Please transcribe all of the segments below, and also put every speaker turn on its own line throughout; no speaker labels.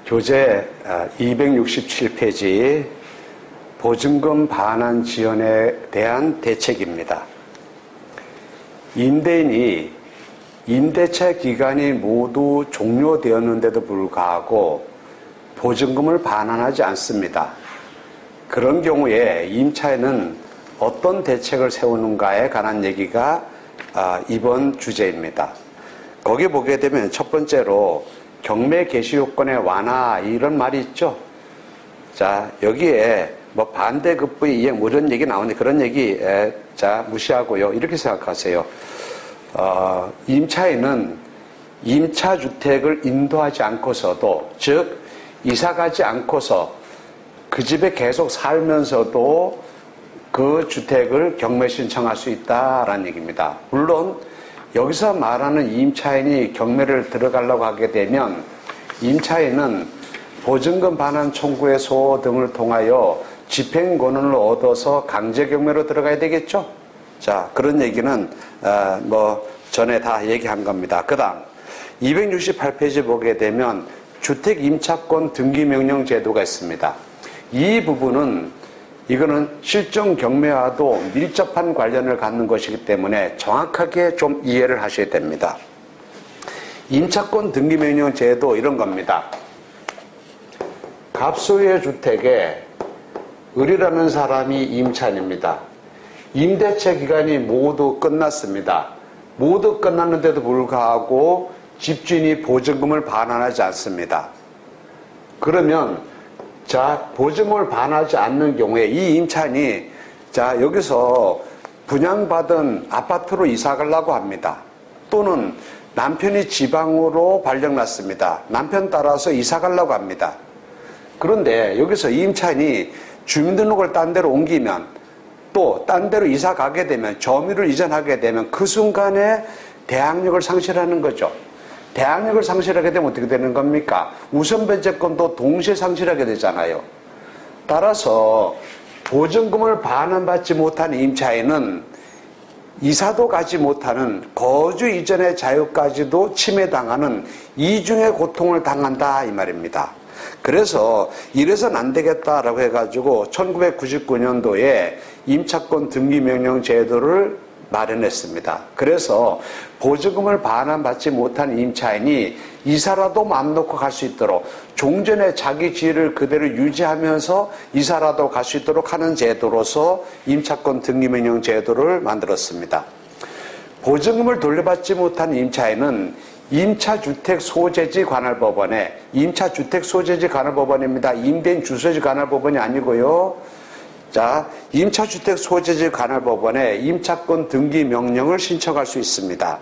교재 267페이지 보증금 반환 지연에 대한 대책입니다. 임대인이 임대차 기간이 모두 종료되었는데도 불구하고 보증금을 반환하지 않습니다. 그런 경우에 임차인은 어떤 대책을 세우는가에 관한 얘기가 이번 주제입니다. 거기 보게 되면 첫 번째로 경매 개시 요건의 완화 이런 말이 있죠. 자, 여기에 뭐 반대급부의 이행 뭐 이런 얘기 나오는데 그런 얘기 자 무시하고요. 이렇게 생각하세요. 임차인은 임차주택을 인도하지 않고서도, 즉 이사가지 않고서 그 집에 계속 살면서도 그 주택을 경매 신청할 수 있다라는 얘기입니다. 물론 여기서 말하는 임차인이 경매를 들어가려고 하게 되면 임차인은 보증금 반환 청구의소 등을 통하여 집행 권한을 얻어서 강제 경매로 들어가야 되겠죠. 자, 그런 얘기는 뭐 전에 다 얘기한 겁니다. 그 다음 268페이지 보게 되면 주택 임차권 등기 명령 제도가 있습니다. 이 부분은 이거는 실종 경매와도 밀접한 관련을 갖는 것이기 때문에 정확하게 좀 이해를 하셔야 됩니다. 임차권 등기 명령 제도 이런 겁니다. 갑소유의 주택에 을이라는 사람이 임차인입니다. 임대차 기간이 모두 끝났습니다. 모두 끝났는데도 불구하고 집주인이 보증금을 반환하지 않습니다. 그러면 자, 보증금을 반환하지 않는 경우에 이 임차인이 자, 여기서 분양받은 아파트로 이사 가려고 합니다. 또는 남편이 지방으로 발령났습니다. 남편 따라서 이사 가려고 합니다. 그런데 여기서 임차인이 주민등록을 딴 데로 옮기면 또 딴 데로 이사 가게 되면 점유를 이전하게 되면 그 순간에 대항력을 상실하는 거죠. 대항력을 상실하게 되면 어떻게 되는 겁니까? 우선 변제권도 동시에 상실하게 되잖아요. 따라서 보증금을 반환받지 못한 임차인은 이사도 가지 못하는 거주 이전의 자유까지도 침해당하는 이중의 고통을 당한다 이 말입니다. 그래서 이래서는 안 되겠다라고 해가지고 1999년도에 임차권 등기명령 제도를 마련했습니다. 그래서 보증금을 반환받지 못한 임차인이 이사라도 맘 놓고 갈 수 있도록 종전의 자기 지위를 그대로 유지하면서 이사라도 갈 수 있도록 하는 제도로서 임차권 등기명령 제도를 만들었습니다. 보증금을 돌려받지 못한 임차인은 임차주택 소재지 관할법원에, 임차주택 소재지 관할법원입니다. 임대인 주소지 관할법원이 아니고요. 자, 임차주택 소재지 관할법원에 임차권 등기 명령을 신청할 수 있습니다.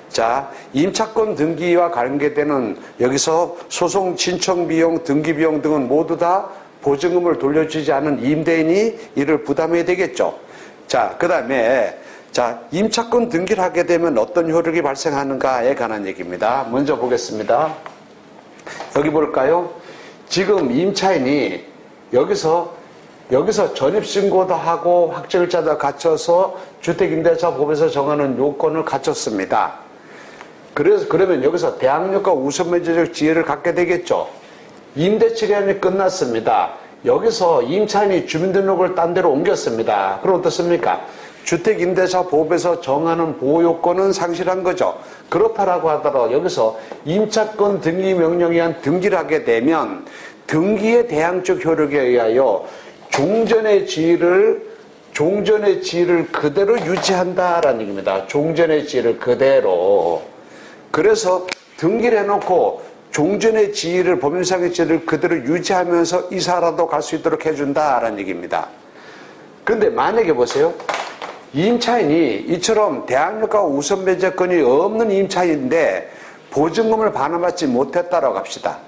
자, 임차권 등기와 관계되는 여기서 소송 신청 비용, 등기 비용 등은 모두 다 보증금을 돌려주지 않은 임대인이 이를 부담해야 되겠죠. 자, 그 다음에 자, 임차권 등기를 하게 되면 어떤 효력이 발생하는가에 관한 얘기입니다. 먼저 보겠습니다. 여기 볼까요? 지금 임차인이 여기서 전입신고도 하고 확정일자도 갖춰서 주택임대차법에서 정하는 요건을 갖췄습니다. 그러면 여기서 대항력과 우선면제적 지위를 갖게 되겠죠. 임대차 기간이 끝났습니다. 여기서 임차인이 주민등록을 딴 데로 옮겼습니다. 그럼 어떻습니까? 주택임대차법에서 정하는 보호요건은 상실한 거죠. 그렇다라고 하더라도 여기서 임차권 등기명령에 의한 등기를 하게 되면 등기의 대항적 효력에 의하여 종전의 지위를 그대로 유지한다라는 얘기입니다. 종전의 지위를 그대로. 그래서 등기를 해놓고 종전의 지위를, 법률상의 지위를 그대로 유지하면서 이사라도 갈 수 있도록 해준다라는 얘기입니다. 그런데 만약에 보세요. 임차인이 이처럼 대항력과 우선변제권이 없는 임차인인데 보증금을 반환받지 못했다라고 합시다.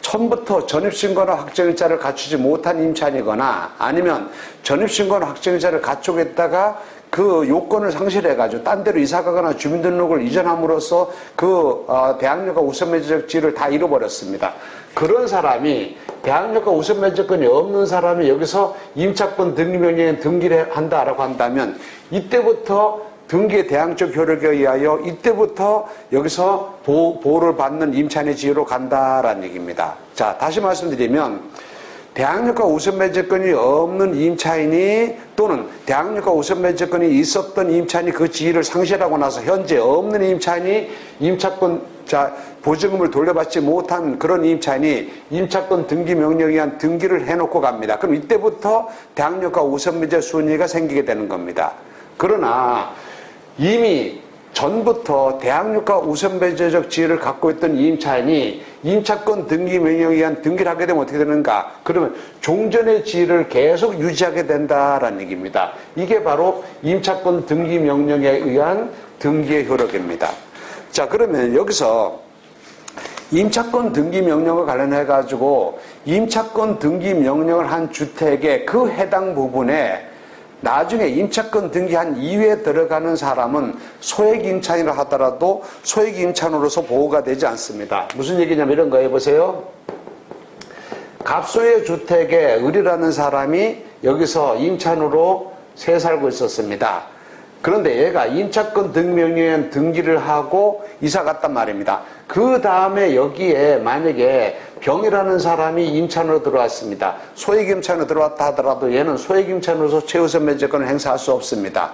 처음부터 전입신고나 확정일자를 갖추지 못한 임차인이거나 아니면 전입신고나 확정일자를 갖추고 있다가 그 요건을 상실해가지고 딴 데로 이사가거나 주민등록을 이전함으로써 그 대항력과 우선변제적 지위를 다 잃어버렸습니다. 그런 사람이 대항력과 우선변제권이 없는 사람이 여기서 임차권 등기명령에 등기를 한다라고 한다면 이때부터 등기의 대항적 효력에 의하여 이때부터 여기서 보호를 받는 임차인의 지위로 간다라는 얘기입니다. 자, 다시 말씀드리면 대항력과 우선매제권이 없는 임차인이 또는 대항력과 우선매제권이 있었던 임차인이 그 지위를 상실하고 나서 현재 없는 임차인이 보증금을 돌려받지 못한 그런 임차인이 임차권 등기 명령에 의한 등기를 해놓고 갑니다. 그럼 이때부터 대항력과 우선매제 순위가 생기게 되는 겁니다. 그러나 이미 전부터 대항력과 우선배제적 지위를 갖고 있던 임차인이 임차권 등기 명령에 의한 등기를 하게 되면 어떻게 되는가? 그러면 종전의 지위를 계속 유지하게 된다라는 얘기입니다. 이게 바로 임차권 등기 명령에 의한 등기의 효력입니다. 자, 그러면 여기서 임차권 등기 명령과 관련해 가지고 임차권 등기 명령을 한 주택의 그 해당 부분에 나중에 임차권 등기한 이후에 들어가는 사람은 소액임차인이라 하더라도 소액임차인으로서 보호가 되지 않습니다. 무슨 얘기냐면 이런 거 해보세요. 갑소의 주택에 을이라는 사람이 여기서 임차인으로 새 살고 있었습니다. 그런데 얘가 임차권 등기명령에 등기를 하고 이사 갔단 말입니다. 그 다음에 여기에 만약에 병이라는 사람이 임차인으로 들어왔습니다. 소액임차인으로 들어왔다 하더라도 얘는 소액임차인으로서 최우선 매제권을 행사할 수 없습니다.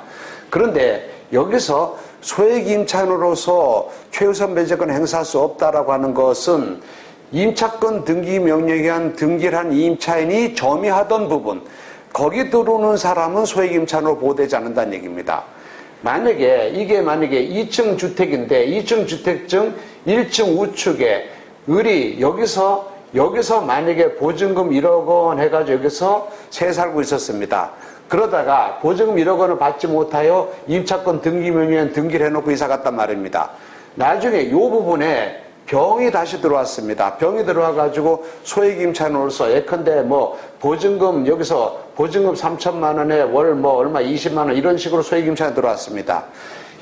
그런데 여기서 소액임차인으로서 최우선 매제권을 행사할 수 없다라고 하는 것은 임차권 등기 명령에 의한 등기를 한 임차인이 점유하던 부분, 거기 들어오는 사람은 소액임차인으로 보호되지 않는다는 얘기입니다. 이게 만약에 2층 주택인데 2층 주택증 1층 우측에 을이 여기서 만약에 보증금 1억 원 해가지고 여기서 새 살고 있었습니다. 그러다가 보증금 1억 원을 받지 못하여 임차권 등기 명령에 등기를 해놓고 이사 갔단 말입니다. 나중에 이 부분에 병이 다시 들어왔습니다. 병이 들어와가지고 소액임차인으로서 예컨대 보증금 여기서 보증금 3천만 원에 월 얼마 20만 원 이런 식으로 소액임차인이 들어왔습니다.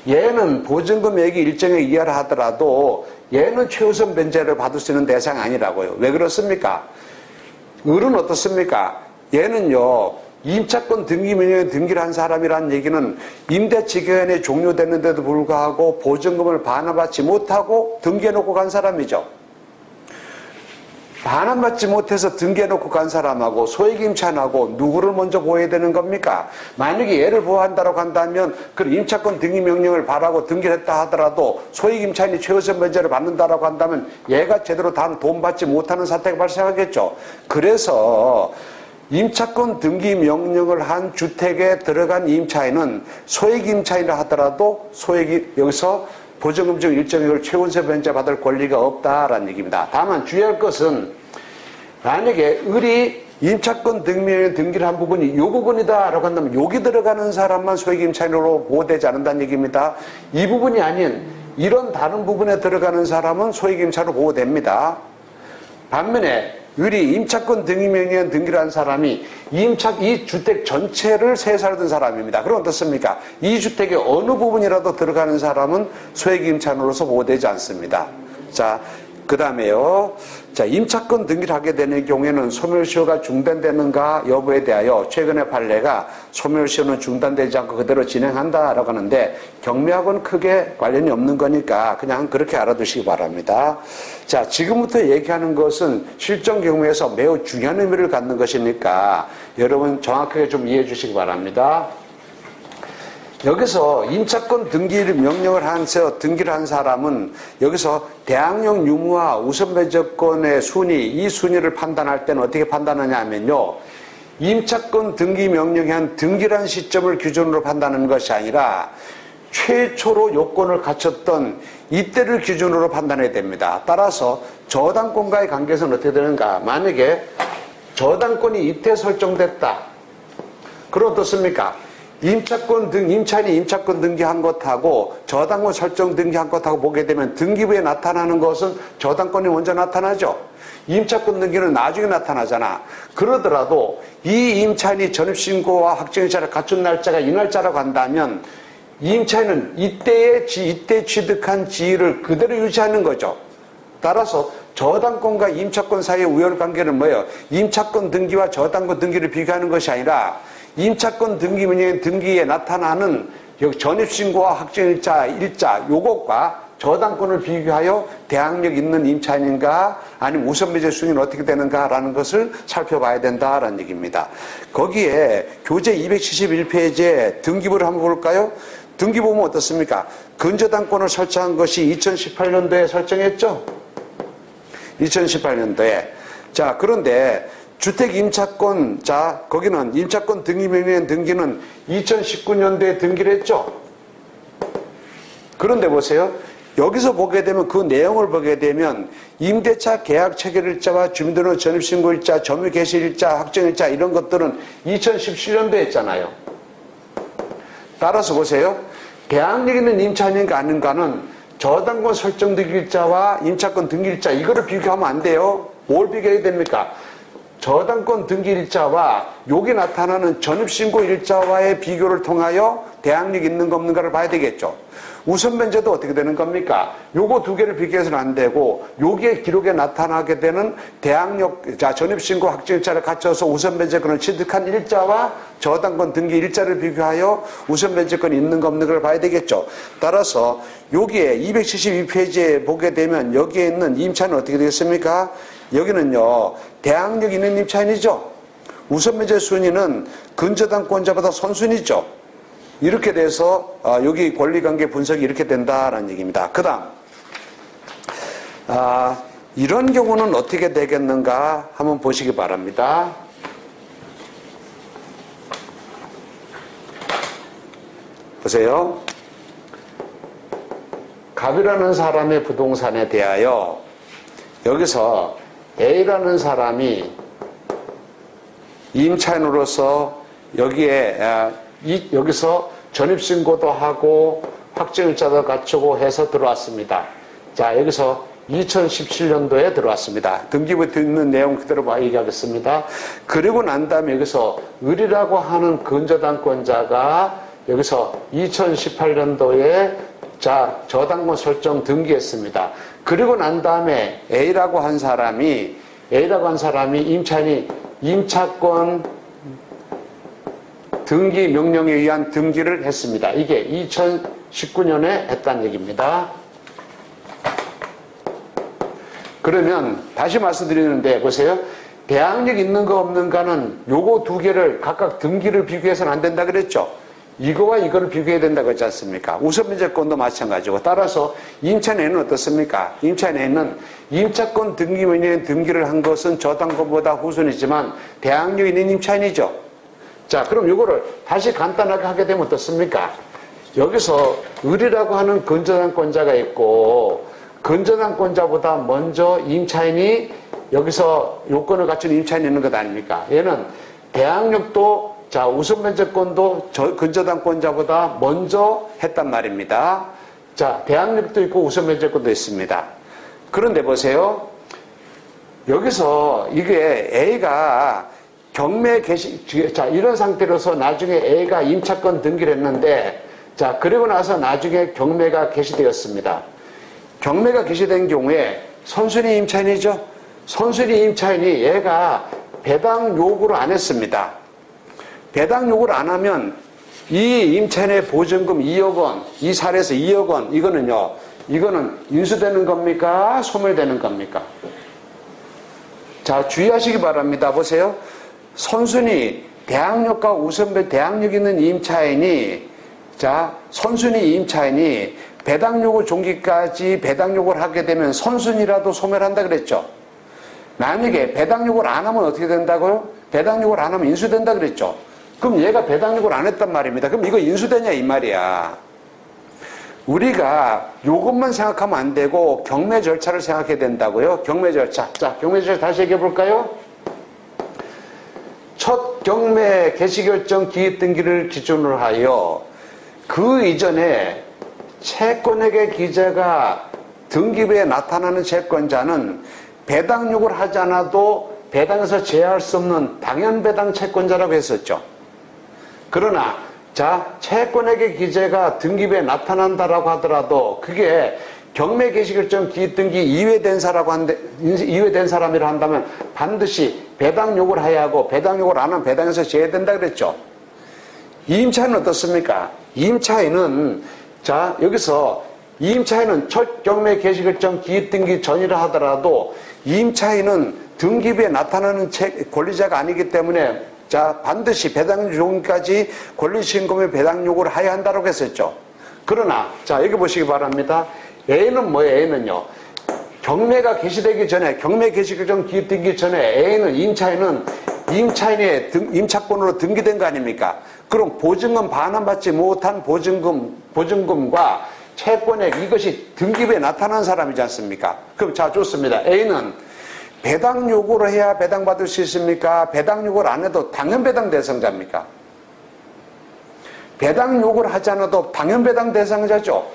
얘는 보증금액이 일정에 이하를 하더라도 얘는 최우선 변제를 받을 수 있는 대상이 아니라고요. 왜 그렇습니까? 을은 어떻습니까? 얘는요, 임차권 등기 명령에 등기를 한 사람이라는 얘기는 임대차 기간이 종료됐는데도 불구하고 보증금을 반환받지 못하고 등기해놓고 간 사람이죠. 반환받지 못해서 등기해놓고 간 사람하고 소액임차인하고 누구를 먼저 보호해야 되는 겁니까? 만약에 얘를 보호한다고 한다면 그 임차권 등기 명령을 바라고 등기를 했다 하더라도 소액임차인이 최우선 변제를 받는다고 한다면 얘가 제대로 돈 받지 못하는 사태가 발생하겠죠. 그래서 임차권 등기 명령을 한 주택에 들어간 임차인은 소액임차인이라 하더라도 여기서 보증금중 일정액을 최우선 변제 받을 권리가 없다라는 얘기입니다. 다만 주의할 것은 만약에 을이 임차권 등기명령에 등기를 한 부분이 이 부분이다라고 한다면 여기 들어가는 사람만 소액임차인으로 보호되지 않는다는 얘기입니다. 이 부분이 아닌 이런 다른 부분에 들어가는 사람은 소액임차로 보호됩니다. 반면에 을이 임차권 등기명령에 등기를 한 사람이 이 주택 전체를 새 살던 사람입니다. 그럼 어떻습니까? 이 주택의 어느 부분이라도 들어가는 사람은 소액임차인으로서 보호되지 않습니다. 자, 그 다음에요. 자, 임차권 등기를 하게 되는 경우에는 소멸시효가 중단되는가 여부에 대하여 최근의 판례가 소멸시효는 중단되지 않고 그대로 진행한다라고 하는데 경매하고는 크게 관련이 없는 거니까 그냥 그렇게 알아두시기 바랍니다. 자, 지금부터 얘기하는 것은 실전 경우에서 매우 중요한 의미를 갖는 것이니까 여러분 정확하게 좀 이해해 주시기 바랍니다. 여기서 임차권 등기를 명령을 등기를 한 사람은 여기서 대항력 유무와 우선배제권의 순위, 이 순위를 판단할 때는 어떻게 판단하냐 하면요. 임차권 등기 명령에 한 등기란 시점을 기준으로 판단하는 것이 아니라 최초로 요건을 갖췄던 이때를 기준으로 판단해야 됩니다. 따라서 저당권과의 관계에서는 어떻게 되는가? 만약에 저당권이 이때 설정됐다. 그럼 어떻습니까? 임차인이 임차권 등기한 것하고 저당권 설정 등기한 것하고 보게 되면 등기부에 나타나는 것은 저당권이 먼저 나타나죠. 임차권 등기는 나중에 나타나잖아. 그러더라도 이 임차인이 전입신고와 확정일자를 갖춘 날짜가 이 날짜라고 한다면 임차인은 이때 취득한 지위를 그대로 유지하는 거죠. 따라서 저당권과 임차권 사이의 우열관계는 뭐예요? 임차권 등기와 저당권 등기를 비교하는 것이 아니라 임차권 등기 명령 등기에 나타나는 여기 전입신고와 확정일자 요것과 저당권을 비교하여 대항력 있는 임차인인가 아니면 우선배제 순위는 어떻게 되는가라는 것을 살펴봐야 된다라는 얘기입니다. 거기에 교재 271페이지에 등기부를 한번 볼까요? 등기 보면 어떻습니까? 근저당권을 설정한 것이 2018년도에 설정했죠? 2018년도에. 자, 그런데 주택임차권, 자, 거기는 임차권 등기명령 등기는 2019년도에 등기를 했죠? 그런데 보세요. 여기서 보게 되면 그 내용을 보게 되면 임대차 계약 체결일자와 주민등록 전입신고일자, 점유개시일자, 확정일자 이런 것들은 2017년도에 했잖아요. 따라서 보세요. 대항력 있는 임차인인가 아닌가는 저당권 설정 등기일자와 임차권 등기일자 이거를 비교하면 안 돼요. 뭘 비교해야 됩니까? 저당권 등기일자와 여기 나타나는 전입신고일자와의 비교를 통하여 대항력 있는가 없는가를 봐야 되겠죠. 우선변제도 어떻게 되는 겁니까? 요거 두 개를 비교해서는 안 되고 여기에 기록에 나타나게 되는 대항력, 자, 전입신고 확정일자를 갖춰서 우선변제권을 취득한 일자와 저당권 등기 일자를 비교하여 우선변제권이 있는가 없는가를 봐야 되겠죠. 따라서 여기에 272페이지에 보게 되면 여기에 있는 임차인은 어떻게 되겠습니까? 여기는요, 대항력 있는 임차인이죠. 우선변제 순위는 근저당권자보다 선순위죠. 이렇게 돼서 여기 권리관계 분석이 이렇게 된다라는 얘기입니다. 그 다음 이런 경우는 어떻게 되겠는가 한번 보시기 바랍니다. 보세요. 갑이라는 사람의 부동산에 대하여 여기서 A라는 사람이 임차인으로서 여기서 전입신고도 하고 확정일자도 갖추고 해서 들어왔습니다. 자, 여기서 2017년도에 들어왔습니다. 등기부에 있는 내용 그대로 얘기하겠습니다. 그리고 난 다음에 여기서 을이라고 하는 근저당권자가 여기서 2018년도에 자, 저당권 설정 등기했습니다. 그리고 난 다음에 A라고 한 사람이 임차인이 임차권 등기 명령에 의한 등기를 했습니다. 이게 2019년에 했다는 얘기입니다. 그러면 다시 말씀드리는데 보세요. 대항력 있는가 없는가는 요거 두 개를 각각 등기를 비교해서는 안 된다 그랬죠. 이거와 이거를 비교해야 된다고 했지 않습니까? 우선변제권도 마찬가지고 따라서 임차인에는 어떻습니까? 임차인에는 임차권 등기 명령에 등기를 한 것은 저당권보다 후순이지만 대항력 있는 임차인이죠. 자, 그럼 이거를 다시 간단하게 하게 되면 어떻습니까? 여기서 을이라고 하는 근저당권자가 있고 근저당권자보다 먼저 임차인이 여기서 요건을 갖춘 임차인이 있는 것 아닙니까? 얘는 대항력도 자, 우선변제권도 근저당권자보다 먼저 했단 말입니다. 자, 대항력도 있고 우선변제권도 있습니다. 그런데 보세요. 여기서 이게 A가 경매 개시, 자, 이런 상태로서 나중에 A가 임차권 등기를 했는데, 자, 그리고 나서 나중에 경매가 개시되었습니다. 경매가 개시된 경우에 선순위 임차인이죠? 선순위 임차인이 얘가 배당 요구를 안 했습니다. 배당 요구를 안 하면 이 임차인의 보증금 2억 원, 이 사례에서 2억 원, 이거는 인수되는 겁니까? 소멸되는 겁니까? 자, 주의하시기 바랍니다. 보세요. 선순위 대항력과 대항력 있는 임차인이 자, 선순위 임차인이 배당 요구 종기까지 배당 요구를 하게 되면 선순위라도 소멸한다 그랬죠. 만약에 배당 요구를 안 하면 어떻게 된다고요? 배당 요구를 안 하면 인수된다 그랬죠. 그럼 얘가 배당 요구를 안 했단 말입니다. 그럼 이거 인수되냐 이 말이야. 우리가 요것만 생각하면 안 되고 경매 절차를 생각해야 된다고요. 경매 절차. 자, 경매 절차 다시 얘기해 볼까요? 첫 경매 개시결정 기입등기를 기준으로 하여 그 이전에 채권액의 기재가 등기부에 나타나는 채권자는 배당 요구를 하지 않아도 배당에서 제외할 수 없는 당연배당 채권자라고 했었죠. 그러나 자, 채권액의 기재가 등기부에 나타난다라고 하더라도 그게 경매 개시결정 기입등기 이외된 사람이라 한다면 반드시 배당 요구를 해야 하고 배당 요구를 안 하면 배당에서 제외된다 그랬죠. 임차인은 어떻습니까? 임차인은, 자, 여기서 임차인은 첫 경매 개시결정 기입등기 전이라 하더라도 임차인은 등기부에 나타나는 권리자가 아니기 때문에 자, 반드시 배당 요금까지 권리신고의 배당 요구를 하여야 한다고 했었죠. 그러나, 자, 여기 보시기 바랍니다. A는 뭐예요? A는요. 경매가 개시되기 전에, 경매 개시결정 기입되기 전에 A는 임차인의 임차권으로 등기된 거 아닙니까? 그럼 보증금 반환받지 못한 보증금과 채권액 이것이 등기부에 나타난 사람이지 않습니까? 그럼 자, 좋습니다. A는 배당 요구를 해야 배당받을 수 있습니까? 배당 요구를 안 해도 당연 배당 대상자입니까? 배당 요구를 하지 않아도 당연 배당 대상자죠.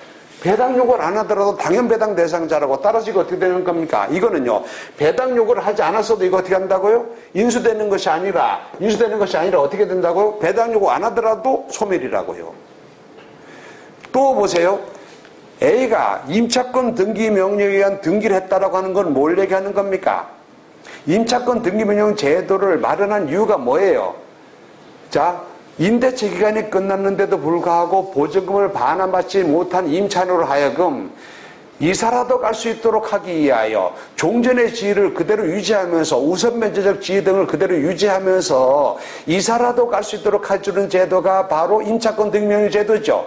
배당 요구를 안 하더라도 당연 배당 대상자라고. 따라서 이거 어떻게 되는 겁니까? 이거는요, 배당 요구를 하지 않았어도 이거 어떻게 한다고요? 인수되는 것이 아니라 어떻게 된다고요? 배당 요구 안 하더라도 소멸이라고요. 또 보세요. A가 임차권 등기 명령에 의한 등기를 했다라고 하는 건 뭘 얘기하는 겁니까? 임차권 등기 명령 제도를 마련한 이유가 뭐예요? 자, 임대차 기간이 끝났는데도 불구하고 보증금을 반환받지 못한 임차인으로 하여금 이사라도 갈 수 있도록 하기 위하여 종전의 지위를 그대로 유지하면서 우선면제적 지위 등을 그대로 유지하면서 이사라도 갈 수 있도록 해주는 제도가 바로 임차권 등기명령 제도죠.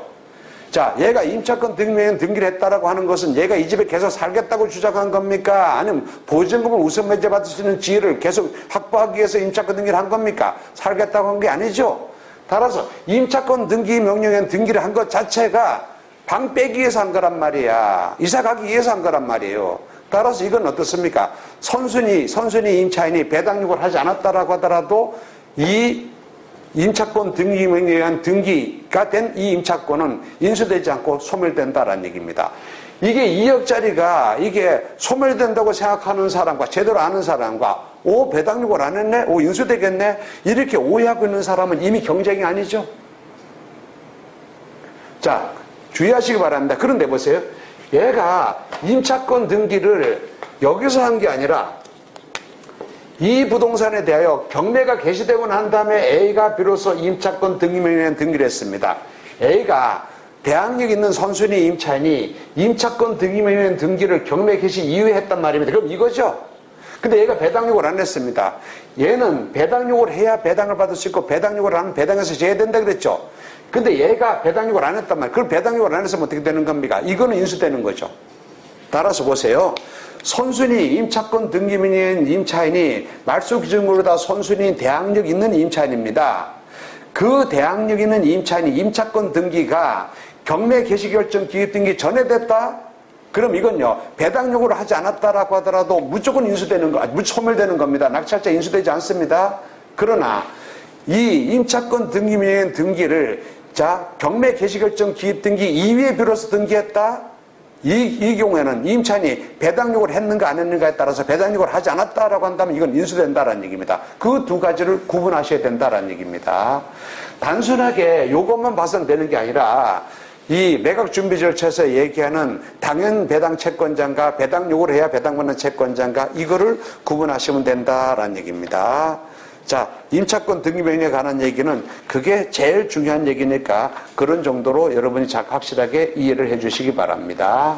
자, 얘가 임차권 등기명령 등기를 했다라고 하는 것은 얘가 이 집에 계속 살겠다고 주장한 겁니까? 아니면 보증금을 우선 면제받을 수 있는 지위를 계속 확보하기 위해서 임차권 등기를 한 겁니까? 살겠다고 한 게 아니죠. 따라서 임차권 등기 명령에 등기를 한 것 자체가 방 빼기 위해서 한 거란 말이야. 이사 가기 위해서 한 거란 말이에요. 따라서 이건 어떻습니까? 선순위 임차인이 배당 요구를 하지 않았다라고 하더라도 이 임차권 등기 명령에 의한 등기가 된 이 임차권은 인수되지 않고 소멸된다라는 얘기입니다. 이게 2억짜리가 이게 소멸된다고 생각하는 사람과 제대로 아는 사람과 배당 요구를 안 했네? 인수되겠네? 이렇게 오해하고 있는 사람은 이미 경쟁이 아니죠? 자, 주의하시기 바랍니다. 그런데 보세요. 얘가 임차권 등기를 여기서 한 게 아니라 이 부동산에 대하여 경매가 개시되고 난 다음에 A가 비로소 임차권 등기명령에 등기를 했습니다. A가 대항력 있는 선순위 임차인이 임차권 등기명령 등기를 경매 개시 이후에 했단 말입니다. 그럼 이거죠? 근데 얘가 배당 요구를 안 했습니다. 얘는 배당 요구를 해야 배당을 받을 수 있고 배당 요구를 안 하면 배당에서 제외된다 그랬죠? 근데 얘가 배당 요구를 안 했단 말이에요. 그럼 배당 요구를 안 했으면 어떻게 되는 겁니까? 이거는 인수되는 거죠. 따라서 보세요. 선순위 임차권 등기명령 임차인이 말소 기준으로 다 선순위 대항력 있는 임차인입니다. 그 대항력 있는 임차인이 임차권 등기가 경매 개시결정 기입등기 전에 됐다? 그럼 이건요, 배당 요구를 하지 않았다라고 하더라도 무조건 인수되는 거, 소멸되는 겁니다. 낙찰자 인수되지 않습니다. 그러나 이 임차권 등기명령 등기를 자, 경매 개시결정 기입등기 이후에 비로소 등기했다? 이 경우에는 임차인이 배당 요구를 했는가 안 했는가에 따라서 배당 요구를 하지 않았다라고 한다면 이건 인수된다라는 얘기입니다. 그 두 가지를 구분하셔야 된다라는 얘기입니다. 단순하게 요것만 봐서는 되는 게 아니라 이 매각 준비 절차에서 얘기하는 당연 배당 채권자인가 배당 요구를 해야 배당받는 채권자인가 이거를 구분하시면 된다라는 얘기입니다. 자, 임차권 등기명령에 관한 얘기는 그게 제일 중요한 얘기니까 그런 정도로 여러분이 확실하게 이해를 해 주시기 바랍니다.